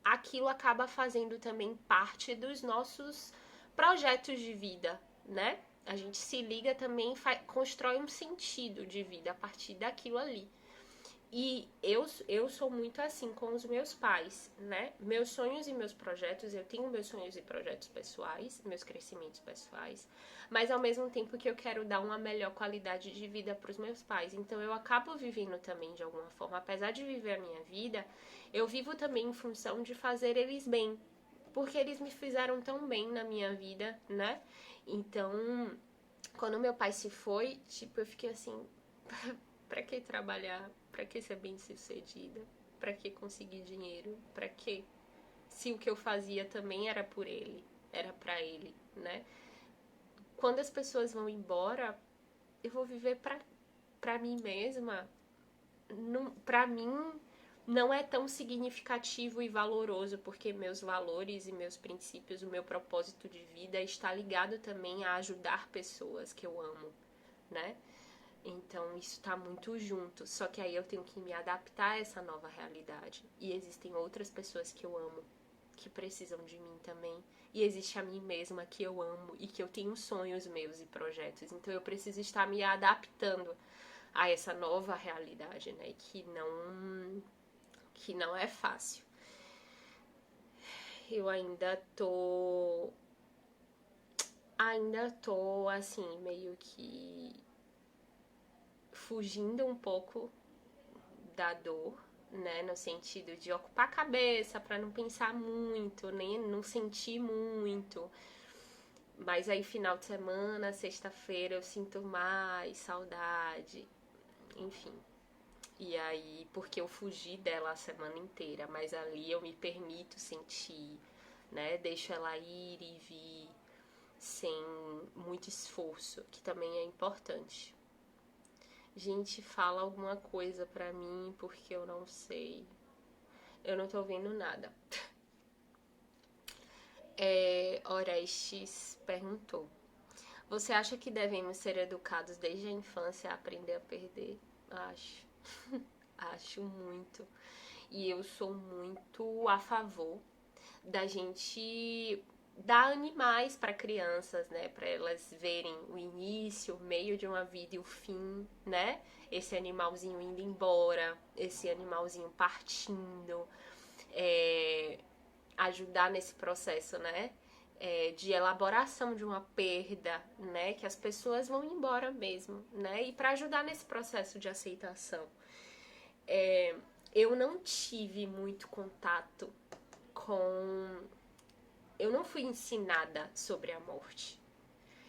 aquilo acaba fazendo também parte dos nossos projetos de vida, né? A gente se liga também, constrói um sentido de vida a partir daquilo ali. E eu sou muito assim com os meus pais, né? Meus sonhos e meus projetos, eu tenho meus sonhos e projetos pessoais, meus crescimentos pessoais, mas ao mesmo tempo que eu quero dar uma melhor qualidade de vida para os meus pais. Então eu acabo vivendo também de alguma forma, apesar de viver a minha vida, eu vivo também em função de fazer eles bem, porque eles me fizeram tão bem na minha vida, né? Então, quando meu pai se foi, tipo, eu fiquei assim, pra que trabalhar? Pra que ser bem-sucedida? Pra que conseguir dinheiro? Pra que? Se o que eu fazia também era por ele, era pra ele, né? Quando as pessoas vão embora, eu vou viver pra mim mesma. Não, pra mim, não é tão significativo e valoroso, porque meus valores e meus princípios, o meu propósito de vida está ligado também a ajudar pessoas que eu amo, né? Então isso tá muito junto, só que aí eu tenho que me adaptar a essa nova realidade. E existem outras pessoas que eu amo, que precisam de mim também. E existe a mim mesma que eu amo e que eu tenho sonhos meus e projetos. Então eu preciso estar me adaptando a essa nova realidade, né? Que não é fácil. Eu ainda tô assim, meio que fugindo um pouco da dor, né, no sentido de ocupar a cabeça para não pensar muito, nem não sentir muito. Mas aí final de semana, sexta-feira eu sinto mais saudade, enfim. E aí, porque eu fugi dela a semana inteira, mas ali eu me permito sentir, né? Deixo ela ir e vir sem muito esforço, que também é importante. Gente, fala alguma coisa pra mim, porque eu não sei. Eu não tô vendo nada. Orestes perguntou: você acha que devemos ser educados desde a infância a aprender a perder? Acho. Acho muito. E eu sou muito a favor da gente dar animais para crianças, né? Para elas verem o início, o meio de uma vida e o fim, né? Esse animalzinho indo embora, esse animalzinho partindo, ajudar nesse processo, né? De elaboração de uma perda, né? Que as pessoas vão embora mesmo, né? E para ajudar nesse processo de aceitação. Eu não tive muito contato com... Eu não fui ensinada sobre a morte.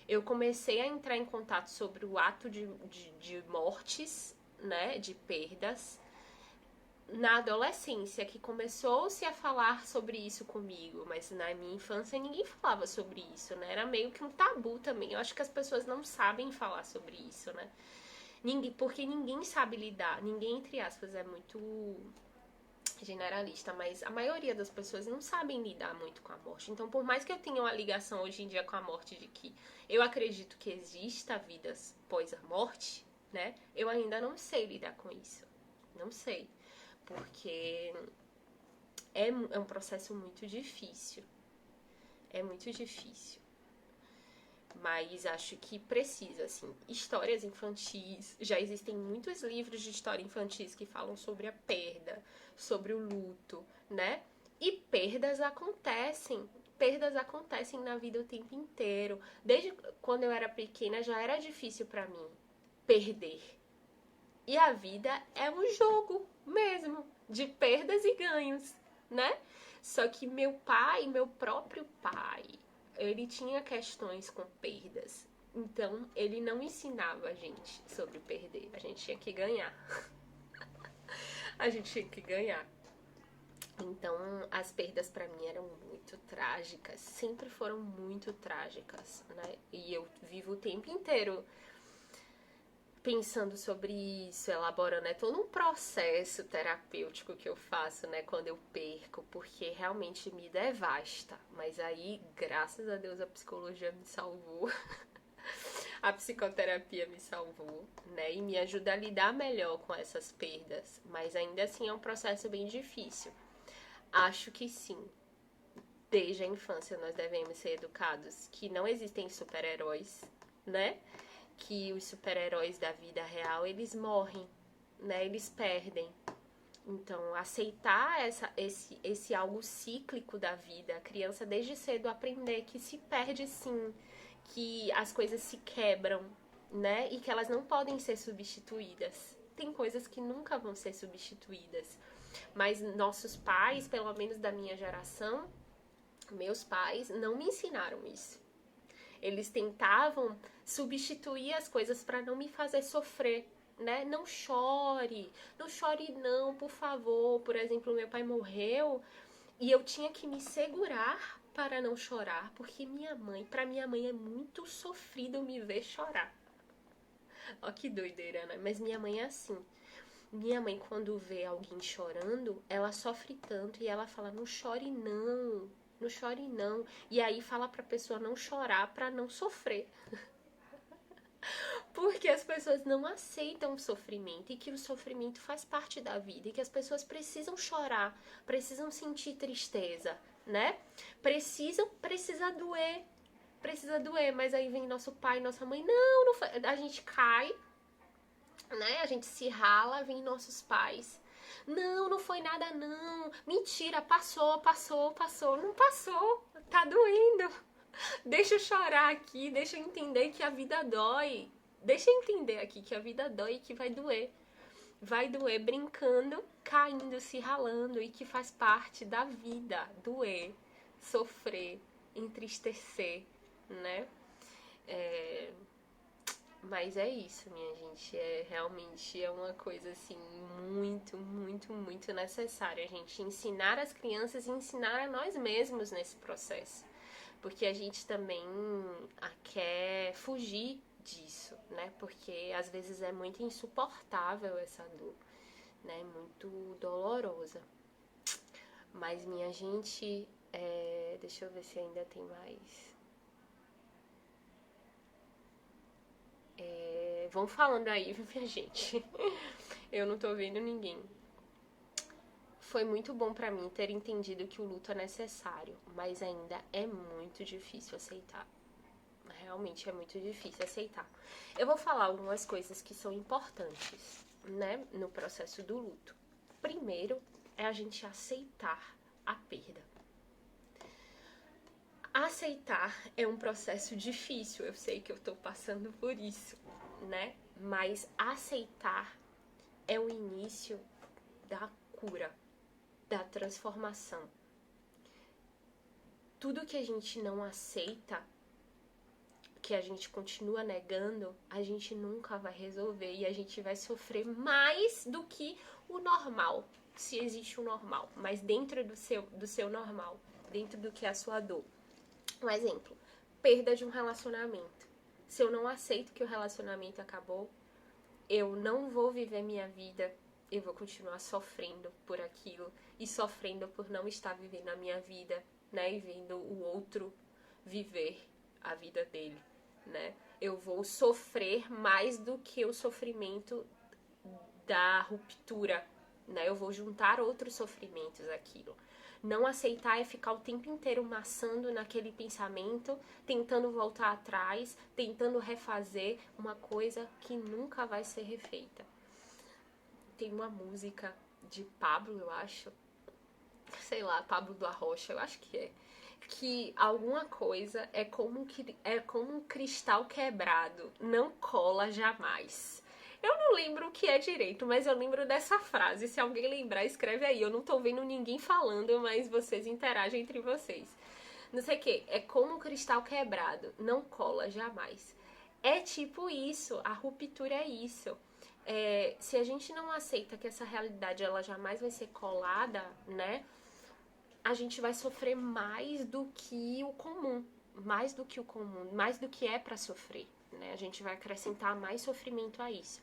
Eu comecei a entrar em contato sobre o ato de mortes, né? De perdas, na adolescência, que começou-se a falar sobre isso comigo, mas na minha infância ninguém falava sobre isso, né? Era meio que um tabu também. Eu acho que as pessoas não sabem falar sobre isso, né? Porque ninguém sabe lidar, ninguém, entre aspas, é muito generalista, mas a maioria das pessoas não sabem lidar muito com a morte. Então, por mais que eu tenha uma ligação hoje em dia com a morte, de que eu acredito que exista vidas pós a morte, né? Eu ainda não sei lidar com isso. Não sei. Porque é um processo muito difícil. É muito difícil. Mas acho que precisa, assim, histórias infantis. Já existem muitos livros de história infantis que falam sobre a perda, sobre o luto, né? E perdas acontecem. Perdas acontecem na vida o tempo inteiro. Desde quando eu era pequena já era difícil pra mim perder. E a vida é um jogo mesmo, de perdas e ganhos, né? Só que meu próprio pai, ele tinha questões com perdas. Então, ele não ensinava a gente sobre perder. A gente tinha que ganhar. A gente tinha que ganhar. Então, as perdas pra mim eram muito trágicas, sempre foram muito trágicas, né? E eu vivo o tempo inteiro pensando sobre isso, elaborando, é todo um processo terapêutico que eu faço, né, quando eu perco, porque realmente me devasta. Mas aí, graças a Deus, a psicologia me salvou, a psicoterapia me salvou, né, e me ajuda a lidar melhor com essas perdas. Mas ainda assim é um processo bem difícil. Acho que sim. Desde a infância nós devemos ser educados que não existem super-heróis, né? Que os super-heróis da vida real, eles morrem, né? Eles perdem. Então, aceitar esse algo cíclico da vida, a criança desde cedo aprender que se perde sim, que as coisas se quebram, né? E que elas não podem ser substituídas. Tem coisas que nunca vão ser substituídas. Mas nossos pais, pelo menos da minha geração, meus pais não me ensinaram isso. Eles tentavam substituir as coisas para não me fazer sofrer, né? Não chore, não chore não, por favor. Por exemplo, meu pai morreu e eu tinha que me segurar para não chorar, porque para minha mãe é muito sofrido me ver chorar. Ó que doideira, né? Mas minha mãe é assim. Minha mãe, quando vê alguém chorando, ela sofre tanto e ela fala: não chore não, não chore não. E aí fala pra pessoa não chorar pra não sofrer. Porque as pessoas não aceitam o sofrimento e que o sofrimento faz parte da vida e que as pessoas precisam chorar, precisam sentir tristeza, né? Precisa doer, mas aí vem nosso pai, nossa mãe, não foi. A gente cai, né? A gente se rala, vem nossos pais. Não, não foi nada não. Mentira, passou. Não passou, tá doendo. Deixa eu chorar aqui, deixa eu entender que a vida dói. Deixa eu entender aqui que a vida dói e que vai doer. Vai doer brincando, caindo, se ralando e que faz parte da vida. Doer, sofrer, entristecer, né? Mas é isso, minha gente. Realmente é uma coisa assim muito necessária a gente ensinar as crianças e ensinar a nós mesmos nesse processo. Porque a gente também quer fugir disso, né? Porque às vezes é muito insuportável essa dor, né? Muito dolorosa. Mas minha gente, deixa eu ver se ainda tem mais. Vão falando aí, minha gente. Eu não tô vendo ninguém. Foi muito bom pra mim ter entendido que o luto é necessário, mas ainda é muito difícil aceitar. Realmente é muito difícil aceitar. Eu vou falar algumas coisas que são importantes, né, no processo do luto. Primeiro é a gente aceitar a perda. Aceitar é um processo difícil, eu sei que eu tô passando por isso, né? Mas aceitar é o início da cura, da transformação. Tudo que a gente não aceita, que a gente continua negando, a gente nunca vai resolver e a gente vai sofrer mais do que o normal, se existe o normal, mas dentro do seu normal, dentro do que é a sua dor. Um exemplo, perda de um relacionamento. Se eu não aceito que o relacionamento acabou, eu não vou viver minha vida, eu vou continuar sofrendo por aquilo e sofrendo por não estar vivendo a minha vida, né? E vendo o outro viver a vida dele, né? Eu vou sofrer mais do que o sofrimento da ruptura, né? Eu vou juntar outros sofrimentos àquilo. Não aceitar é ficar o tempo inteiro maçando naquele pensamento, tentando voltar atrás, tentando refazer uma coisa que nunca vai ser refeita. Tem uma música de Pablo, eu acho, sei lá, Pablo do Arrocha, eu acho que alguma coisa é como um cristal quebrado, não cola jamais. Eu não lembro o que é direito, mas eu lembro dessa frase. Se alguém lembrar, escreve aí. Eu não tô vendo ninguém falando, mas vocês interagem entre vocês. Não sei o que. É como um cristal quebrado. Não cola jamais. É tipo isso. A ruptura é isso. Se a gente não aceita que essa realidade ela jamais vai ser colada, né? a gente vai sofrer mais do que o comum, mais do que o comum, mais do que é para sofrer, né? A gente vai acrescentar mais sofrimento a isso.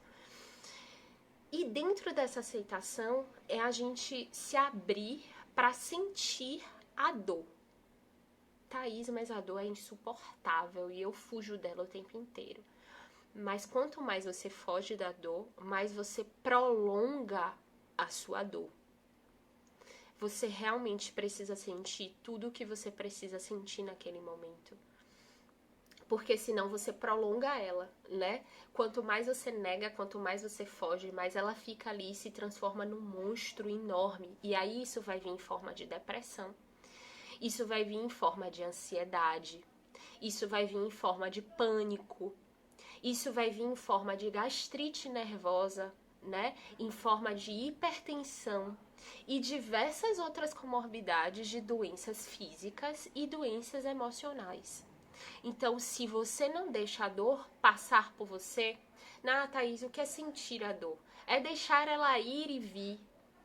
E dentro dessa aceitação é a gente se abrir para sentir a dor. Thaís, mas a dor é insuportável e eu fujo dela o tempo inteiro. Mas quanto mais você foge da dor, mais você prolonga a sua dor. Você realmente precisa sentir tudo o que você precisa sentir naquele momento. Porque senão você prolonga ela, né? Quanto mais você nega, quanto mais você foge, mais ela fica ali e se transforma num monstro enorme. E aí isso vai vir em forma de depressão. Isso vai vir em forma de ansiedade. Isso vai vir em forma de pânico. Isso vai vir em forma de gastrite nervosa, né? Em forma de hipertensão e diversas outras comorbidades de doenças físicas e doenças emocionais. Então, se você não deixa a dor passar por você, Thaís, o que é sentir a dor? É deixar ela ir e vir,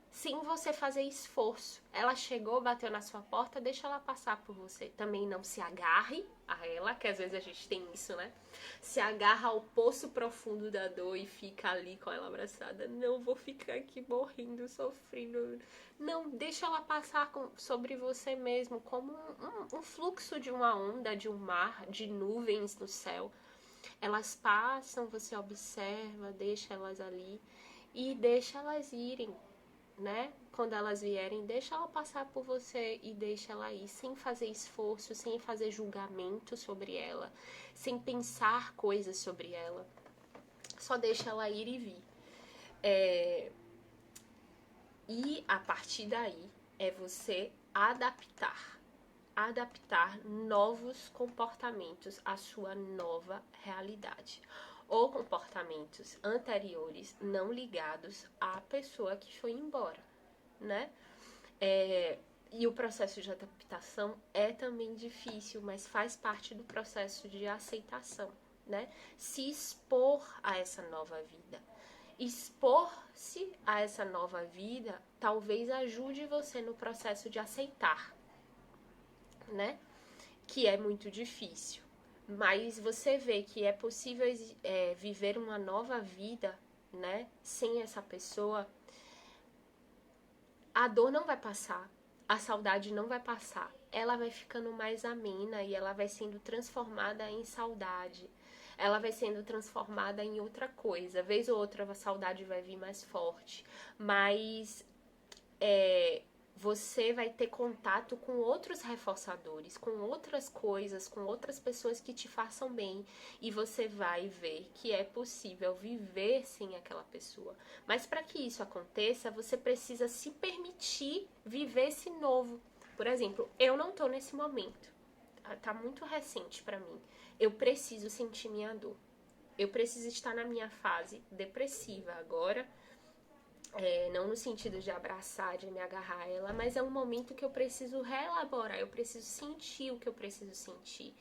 sem você fazer esforço. Ela chegou, bateu na sua porta, deixa ela passar por você. Também não se agarre a ela, que às vezes a gente tem isso, né? Se agarra ao poço profundo da dor e fica ali com ela abraçada. Não, vou ficar aqui morrendo, sofrendo. Não, deixa ela passar sobre você mesmo, como um fluxo de uma onda, de um mar, de nuvens no céu. Elas passam, você observa, deixa elas ali e deixa elas irem, né? Quando elas vierem, deixa ela passar por você e deixa ela ir, sem fazer esforço, sem fazer julgamento sobre ela, sem pensar coisas sobre ela. Só deixa ela ir e vir. E a partir daí é você adaptar novos comportamentos à sua nova realidade. Ou comportamentos anteriores não ligados à pessoa que foi embora, né? E o processo de adaptação é também difícil, mas faz parte do processo de aceitação, né? Se expor a essa nova vida. Expor-se a essa nova vida talvez ajude você no processo de aceitar, né? Que é muito difícil. Mas você vê que é possível viver uma nova vida, né? Sem essa pessoa. A dor não vai passar, a saudade não vai passar. Ela vai ficando mais amena e ela vai sendo transformada em saudade. Ela vai sendo transformada em outra coisa. Vez ou outra a saudade vai vir mais forte. Mas você vai ter contato com outros reforçadores, com outras coisas, com outras pessoas que te façam bem. E você vai ver que é possível viver sem aquela pessoa. Mas para que isso aconteça, você precisa se permitir viver esse novo. Por exemplo, eu não tô nesse momento. Tá muito recente para mim. Eu preciso sentir minha dor. Eu preciso estar na minha fase depressiva agora. Não no sentido de abraçar, de me agarrar a ela, mas é um momento que eu preciso reelaborar, eu preciso sentir o que eu preciso sentir.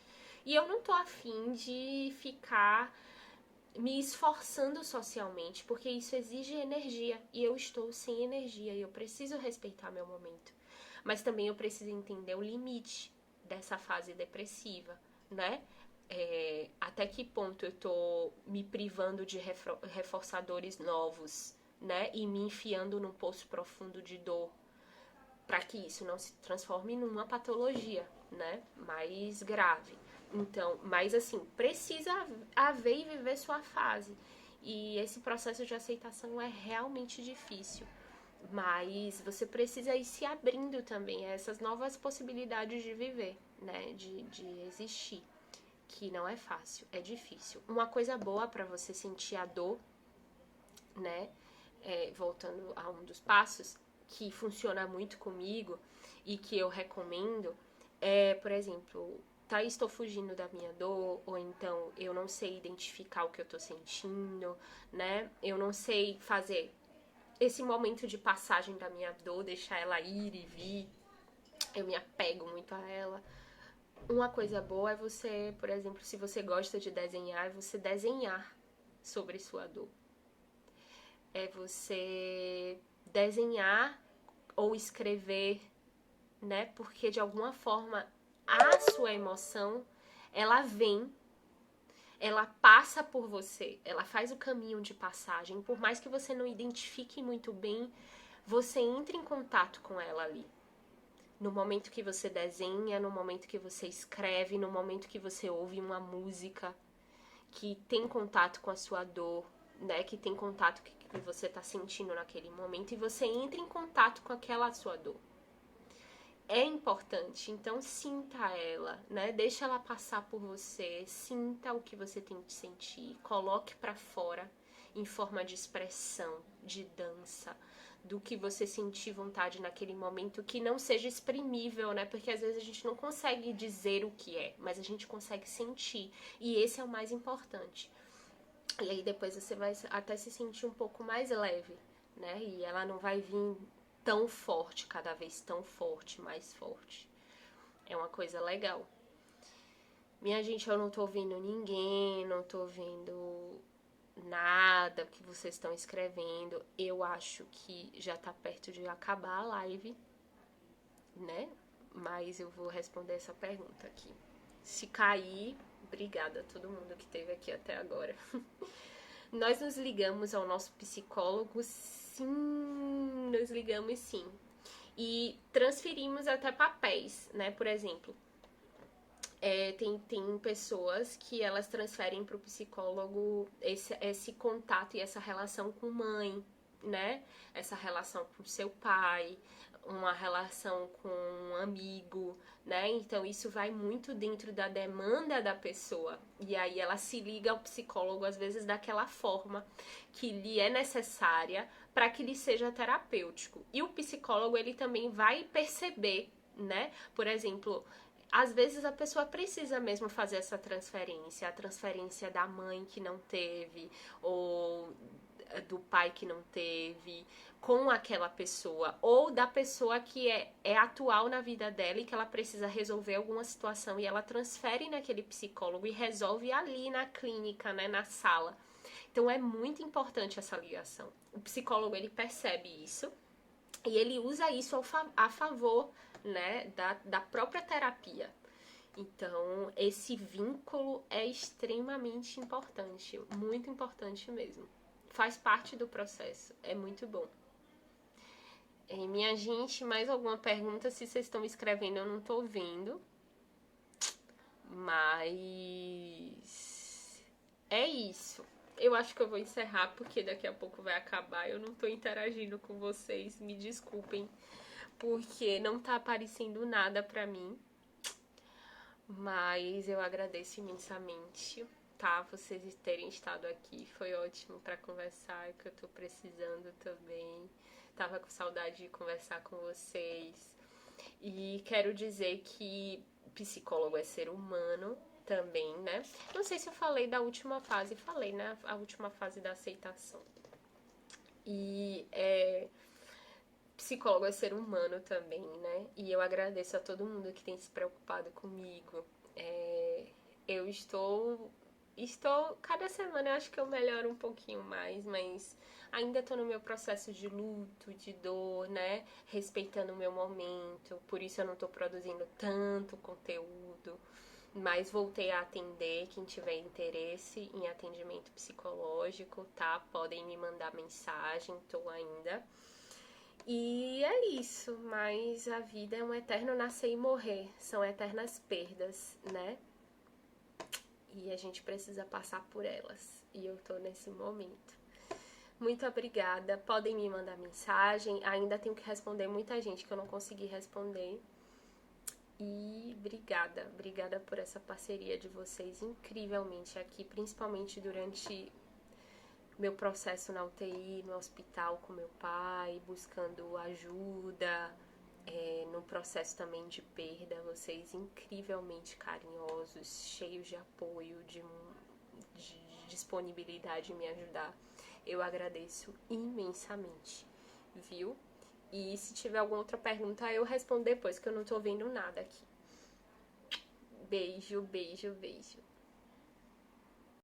E eu não tô afim de ficar me esforçando socialmente, porque isso exige energia, e eu estou sem energia, e eu preciso respeitar meu momento. Mas também eu preciso entender o limite dessa fase depressiva, né? Até que ponto eu tô me privando de reforçadores novos, né? E me enfiando num poço profundo de dor, para que isso não se transforme numa patologia, né? Mais grave. Então, mas assim, precisa haver e viver sua fase. E esse processo de aceitação é realmente difícil. Mas você precisa ir se abrindo também a essas novas possibilidades de viver, né? De existir. Que não é fácil, é difícil. Uma coisa boa para você sentir a dor, né? Voltando a um dos passos, que funciona muito comigo e que eu recomendo, por exemplo, estou fugindo da minha dor, ou então eu não sei identificar o que eu tô sentindo, né? Eu não sei fazer esse momento de passagem da minha dor, deixar ela ir e vir, eu me apego muito a ela. Uma coisa boa é você, por exemplo, se você gosta de desenhar, é você desenhar sobre sua dor. É você desenhar ou escrever, né? Porque de alguma forma a sua emoção, ela vem, ela passa por você, ela faz o caminho de passagem. Por mais que você não identifique muito bem, você entra em contato com ela ali. No momento que você desenha, no momento que você escreve, no momento que você ouve uma música que tem contato com a sua dor, né? Que tem contato com o que você está sentindo naquele momento e você entra em contato com aquela sua dor. É importante, então sinta ela, né? Deixa ela passar por você, sinta o que você tem de sentir, coloque para fora em forma de expressão, de dança, do que você sentir vontade naquele momento, que não seja exprimível, né? Porque às vezes a gente não consegue dizer o que é, mas a gente consegue sentir, e esse é o mais importante. E aí depois você vai até se sentir um pouco mais leve, né? E ela não vai vir tão forte, cada vez tão forte, mais forte. É uma coisa legal. Minha gente, eu não tô vendo ninguém, não tô vendo nada que vocês estão escrevendo. Eu acho que já tá perto de acabar a live, né? Mas eu vou responder essa pergunta aqui. Se cair, obrigada a todo mundo que esteve aqui até agora. Nós nos ligamos ao nosso psicólogo, sim, nos ligamos sim. E transferimos até papéis, né? Por exemplo, tem pessoas que elas transferem para o psicólogo esse contato e essa relação com mãe, né? Essa relação com seu pai, uma relação com um amigo, né? Então isso vai muito dentro da demanda da pessoa. E aí ela se liga ao psicólogo às vezes daquela forma que lhe é necessária para que lhe seja terapêutico. E o psicólogo ele também vai perceber, né? Por exemplo, às vezes a pessoa precisa mesmo fazer essa transferência, a transferência da mãe que não teve, ou do pai que não teve, com aquela pessoa, ou da pessoa que é atual na vida dela e que ela precisa resolver alguma situação e ela transfere naquele psicólogo e resolve ali na clínica, né, na sala. Então é muito importante essa ligação. O psicólogo ele percebe isso e ele usa isso a favor, né, da própria terapia. Então, esse vínculo é extremamente importante, muito importante mesmo. Faz parte do processo, é muito bom. Minha gente, mais alguma pergunta? Se vocês estão escrevendo, eu não tô vendo. Mas é isso. Eu acho que eu vou encerrar porque daqui a pouco vai acabar. Eu não tô interagindo com vocês, me desculpem, porque não tá aparecendo nada pra mim. Mas eu agradeço imensamente, tá? Vocês terem estado aqui. Foi ótimo pra conversar, que eu tô precisando também. Tava com saudade de conversar com vocês. E quero dizer que psicólogo é ser humano também, né? Não sei se eu falei da última fase. Falei, né? A última fase da aceitação. E psicólogo é ser humano também, né? E eu agradeço a todo mundo que tem se preocupado comigo. Eu estou cada semana eu acho que eu melhoro um pouquinho mais, mas ainda tô no meu processo de luto, de dor, né? Respeitando o meu momento, por isso eu não tô produzindo tanto conteúdo, mas voltei a atender quem tiver interesse em atendimento psicológico, tá? Podem me mandar mensagem, tô ainda. E é isso, mas a vida é um eterno nascer e morrer, são eternas perdas, né? E a gente precisa passar por elas. E eu tô nesse momento. Muito obrigada. Podem me mandar mensagem. Ainda tenho que responder muita gente que eu não consegui responder. E obrigada. Obrigada por essa parceria de vocês incrivelmente aqui, principalmente durante meu processo na UTI, no hospital com meu pai, buscando ajuda, no processo também de perda, vocês incrivelmente carinhosos, cheios de apoio, de disponibilidade em me ajudar. Eu agradeço imensamente, viu? E se tiver alguma outra pergunta, eu respondo depois, que eu não tô vendo nada aqui. Beijo, beijo, beijo.